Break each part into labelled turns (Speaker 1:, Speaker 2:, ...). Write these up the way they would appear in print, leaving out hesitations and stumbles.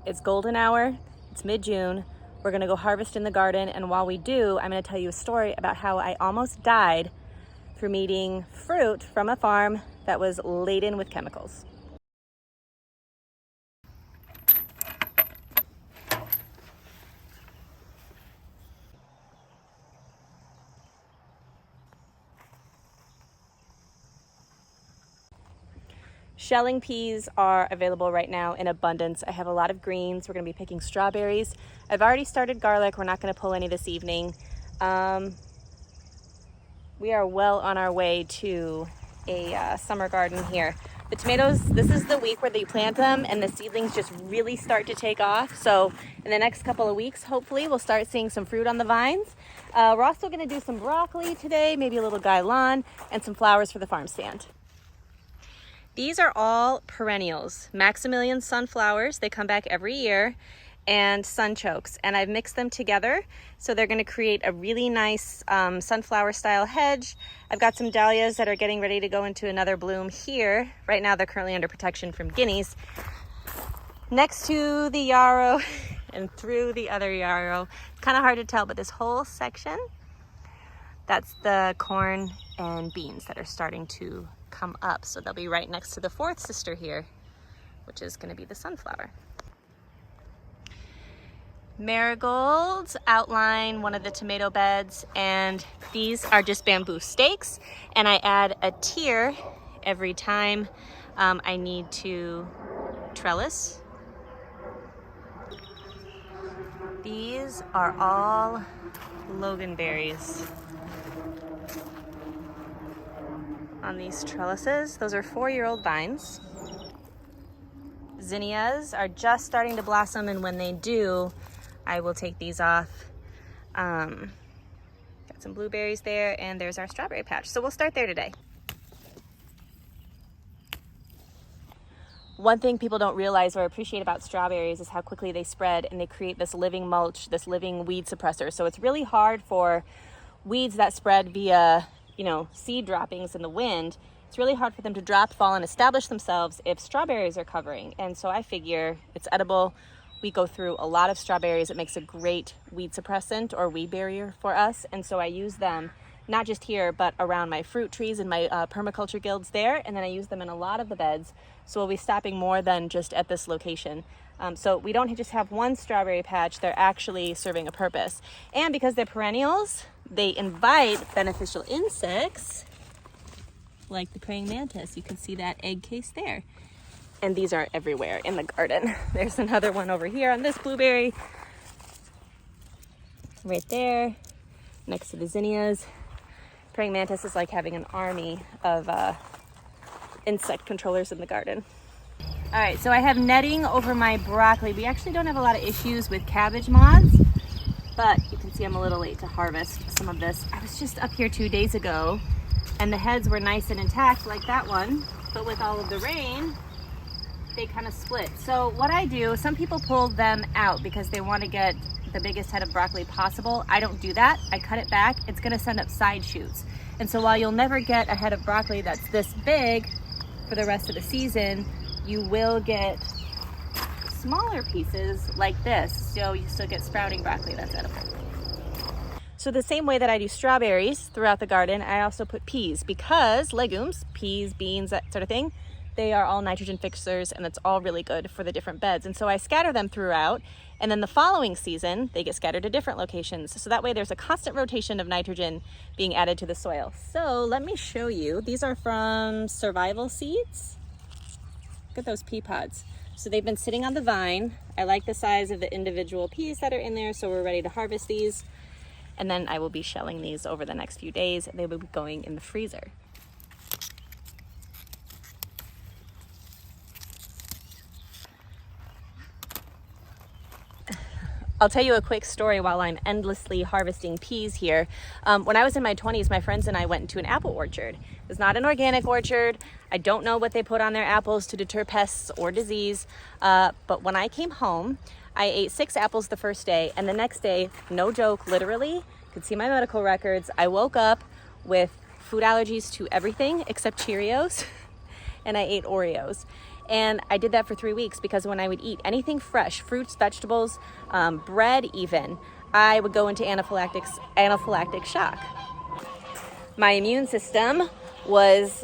Speaker 1: It's golden hour, it's mid-June. We're gonna go harvest in the garden, and while we do, I'm gonna tell you a story about how I almost died from eating fruit from a farm that was laden with chemicals. Shelling peas are available right now in abundance. I have a lot of greens. We're gonna be picking strawberries. I've already started garlic. We're not gonna pull any this evening. We are well on our way to a summer garden here. The tomatoes, this is the week where they plant them and the seedlings just really start to take off. So in the next couple of weeks, hopefully we'll start seeing some fruit on the vines. We're also gonna do some broccoli today, maybe a little gailan, and some flowers for the farm stand. These are all perennials, Maximilian sunflowers. They come back every year, and sunchokes. And I've mixed them together, so they're gonna create a really nice sunflower style hedge. I've got some dahlias that are getting ready to go into another bloom here. Right now they're currently under protection from guineas. Next to the yarrow and through the other yarrow. It's kind of hard to tell, but this whole section, that's the corn and beans that are starting to come up. So they'll be right next to the fourth sister here, which is going to be the sunflower. Marigolds outline one of the tomato beds, and these are just bamboo stakes, and I add a tier every time I need to trellis. These are all loganberries on these trellises. Those are 4-year-old vines. Zinnias are just starting to blossom, and when they do, I will take these off. Got some blueberries there, and there's our strawberry patch. So we'll start there today. One thing people don't realize or appreciate about strawberries is how quickly they spread, and they create this living mulch, this living weed suppressor. So it's really hard for weeds that spread via, seed droppings in the wind. It's really hard for them to drop, fall, and establish themselves if strawberries are covering. And so I figure it's edible. We go through a lot of strawberries. It makes a great weed suppressant or weed barrier for us. And so I use them not just here, but around my fruit trees and my permaculture guilds there. And then I use them in a lot of the beds. So we'll be stopping more than just at this location. So we don't just have one strawberry patch. They're actually serving a purpose. And because they're perennials, they invite beneficial insects like the praying mantis. You can see that egg case there. And these are everywhere in the garden. There's another one over here on this blueberry. Right there, next to the zinnias. Praying mantis is like having an army of insect controllers in the garden. All right, so I have netting over my broccoli. We actually don't have a lot of issues with cabbage moths, but you can see I'm a little late to harvest some of this. I was just up here 2 days ago, and the heads were nice and intact like that one, but with all of the rain, they kind of split. So what I do, some people pull them out because they want to get the biggest head of broccoli possible. I don't do that. I cut it back. It's going to send up side shoots. And so while you'll never get a head of broccoli that's this big for the rest of the season, you will get smaller pieces like this. So you still get sprouting broccoli that's edible. So the same way that I do strawberries throughout the garden, I also put peas, because legumes, peas, beans, that sort of thing, they are all nitrogen fixers, and it's all really good for the different beds. And so I scatter them throughout, and then the following season, they get scattered to different locations. So that way there's a constant rotation of nitrogen being added to the soil. So let me show you. These are from Survival Seeds. Look at those pea pods. So they've been sitting on the vine. I like the size of the individual peas that are in there, so we're ready to harvest these. And then I will be shelling these over the next few days. They will be going in the freezer. I'll tell you a quick story while I'm endlessly harvesting peas here. When I was in my 20s, my friends and I went into an apple orchard. It was not an organic orchard. I don't know what they put on their apples to deter pests or disease. But when I came home, I ate 6 apples the first day, and the next day, no joke, literally, could see my medical records, I woke up with food allergies to everything except Cheerios, and I ate Oreos. And I did that for 3 weeks because when I would eat anything fresh, fruits, vegetables, bread even, I would go into anaphylactic shock. My immune system was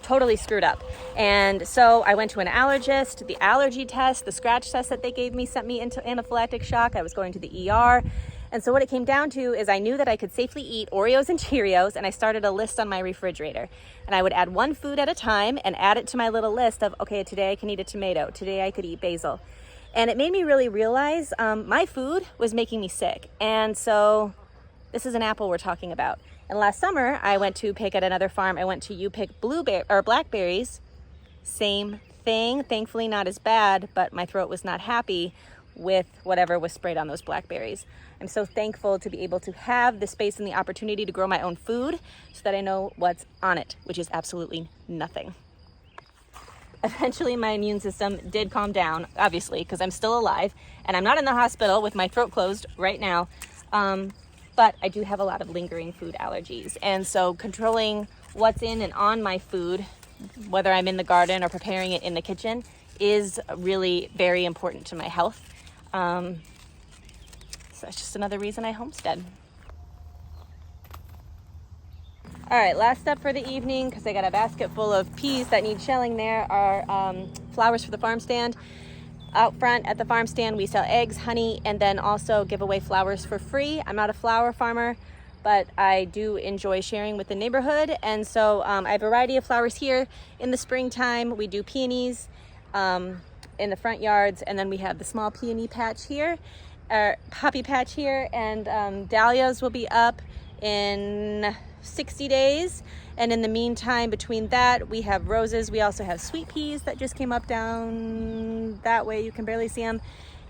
Speaker 1: totally screwed up. And so I went to an allergist. The allergy test, the scratch test that they gave me sent me into anaphylactic shock. I was going to the ER. And so what it came down to is I knew that I could safely eat Oreos and Cheerios, and I started a list on my refrigerator. And I would add one food at a time and add it to my little list of, okay, today I can eat a tomato. Today I could eat basil. And it made me really realize my food was making me sick. And so this is an apple we're talking about. And last summer, I went to pick at another farm. I went to pick blackberries. Same thing. Thankfully, not as bad, but my throat was not happy with whatever was sprayed on those blackberries. I'm so thankful to be able to have the space and the opportunity to grow my own food so that I know what's on it, which is absolutely nothing. Eventually, my immune system did calm down, obviously, because I'm still alive and I'm not in the hospital with my throat closed right now. But I do have a lot of lingering food allergies. And so controlling what's in and on my food, whether I'm in the garden or preparing it in the kitchen, is really very important to my health. So that's just another reason I homestead. All right, last step for the evening, because I got a basket full of peas that need shelling there, are flowers for the farm stand. Out front at the farm stand, we sell eggs, honey, and then also give away flowers for free. I'm not a flower farmer, but I do enjoy sharing with the neighborhood. And so I have a variety of flowers here. In the springtime, we do peonies in the front yards, and then we have the small peony patch here, or poppy patch here, and dahlias will be up in 60 days. And in the meantime, between that, we have roses. We also have sweet peas that just came up down that way. You can barely see them.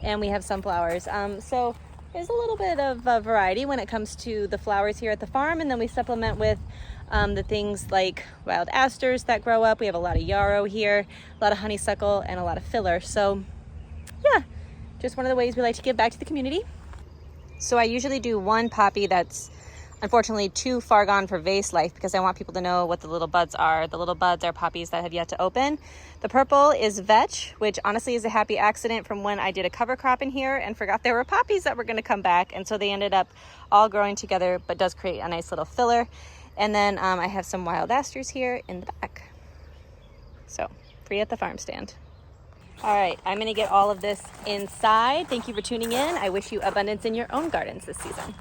Speaker 1: And we have sunflowers. So there's a little bit of variety when it comes to the flowers here at the farm. And then we supplement with the things like wild asters that grow up. We have a lot of yarrow here, a lot of honeysuckle, and a lot of filler. So yeah, just one of the ways we like to give back to the community. So I usually do one poppy that's unfortunately too far gone for vase life because I want people to know what the little buds are. The little buds are poppies that have yet to open. The purple is vetch, which honestly is a happy accident from when I did a cover crop in here and forgot there were poppies that were going to come back. And so they ended up all growing together, but does create a nice little filler. And then I have some wild asters here in the back. So free at the farm stand. All right, I'm going to get all of this inside. Thank you for tuning in. I wish you abundance in your own gardens this season.